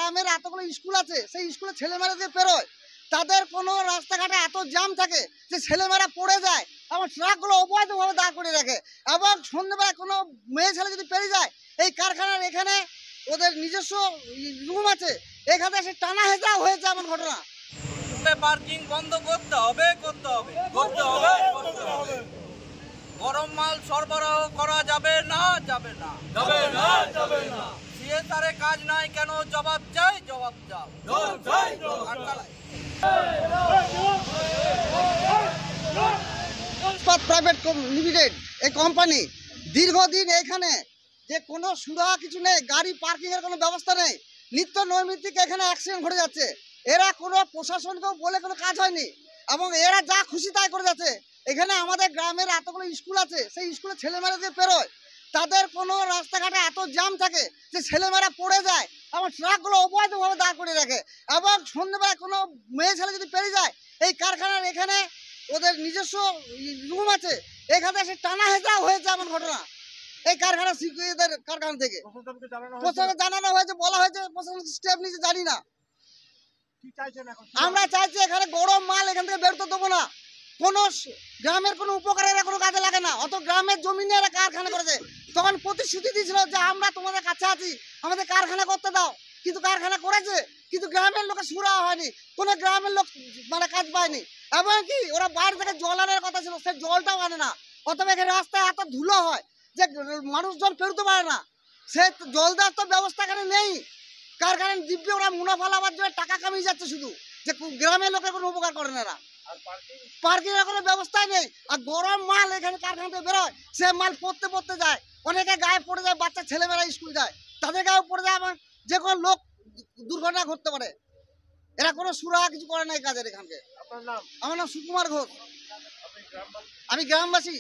গ্রামের এতগুলো স্কুল আছে, সেই স্কুলে ছেলেমেয়েরা যে পেরোয় তাদের কোনো রাস্তাঘাটে এত জ্যাম থাকে যে ছেলেমেয়েরা পড়ে যায় এবং ট্রাকগুলো অবৈধভাবে দাঁড় করে রাখে। এবং সন্ধ্যেবেলা কোনো মেয়ে ছেলে যদি পেরিয়ে যায়, এই কারখানার এখানে ওদের নিজস্ব রুম আছে, এখানে এসে টানা হেঁচড়া হয়েছে এমন ঘটনা। পার্কিং বন্ধ করতে হবে। গরম মাল সরবরাহ করা যাবে না। সিএসআরে কাজ নাই কেন? জবাব চাই। প্রাইভেট লিমিটেড এই কোম্পানি দীর্ঘদিন এখানে যে কোনো সুরাহা কিছু নেই, গাড়ি পার্কিং এর কোনো ব্যবস্থা নেই, নিত্য নৈমিত্তিক এখানে অ্যাক্সিডেন্ট ঘটে যাচ্ছে। এরা কোনো প্রশাসনকেও বলে কোনো কাজ হয়নি এবং এরা যা খুশি তাই করে যাচ্ছে। এখানে আমাদের গ্রামের এতগুলো স্কুল আছে, সেই স্কুলে ছেলেমেয়েরা যে পেরোয় তাদের কোনো রাস্তাঘাটে এত জ্যাম থাকে যে ছেলেমেয়েরা পড়ে যায় এবং ট্রাকগুলো অবৈধভাবে দাঁড় করে রাখে। এবং সন্ধ্যেবেলা কোনো মেয়ে ছেলে যদি পেরিয়ে যায়, এই কারখানার এখানে ওদের নিজস্ব রুম আছে, এখানে এসে টানা হেঁচড়া হয়েছে এমন ঘটনা। এই কারখানা সিকিউরিটিদের কারখানা থেকে প্রশাসনকে জানানো হয়েছে, বলা হয়েছে, প্রশাসন স্টেপ নিতে জানি না। আমরা চাইছি এখানে গরম মাল এখান থেকে বেরোতে দেবো না। কোনো গ্রামের কোনো উপকারের কোনো কাজে লাগে না, অত গ্রামের জমি নিয়ে এরা কারখানা করেছে। তখন প্রতিশ্রুতি দিয়েছিল যে আমরা তোমাদের কাছে আছি, আমাদের কারখানা করতে দাও, কিন্তু কারখানা করেছে, কিন্তু গ্রামের লোকের সুরাহা হয়নি, কোনো গ্রামের লোক মানে কাজ পায়নি। এবং কি ওরা বাইরে থেকে জল আনার কথা ছিল, সে জলটাও আনে না। অথবা এখানে রাস্তায় এত ধুলো হয় যে মানুষজন পেরোতে পারে না, সে জল দেওয়ার তো ব্যবস্থা এখানে নেই। কারখানার দিব্যে ওরা মুনাফা লাভার জন্য টাকা কামিয়ে যাচ্ছে শুধু, যে গ্রামের লোকের কোনো উপকার করে না। এরা পার্কিং এর কোনো ব্যবস্থাই নেই। আর গরম মাল এখানে কারখানা থেকে বেরোয়, সে মাল পড়তে যায়, অনেকে গায়ে পড়ে যায়, বাচ্চা ছেলেমেয়েরা স্কুল যায়, তাদের গায়ে পড়ে যায় এবং যে কোনো লোক দুর্ঘটনা ঘটতে পারে। এরা কোনো সুরাহা কিছু করে না এই কাজের। এখানকে আমার নাম সুকুমার ঘোষ, আমি গ্রামবাসী।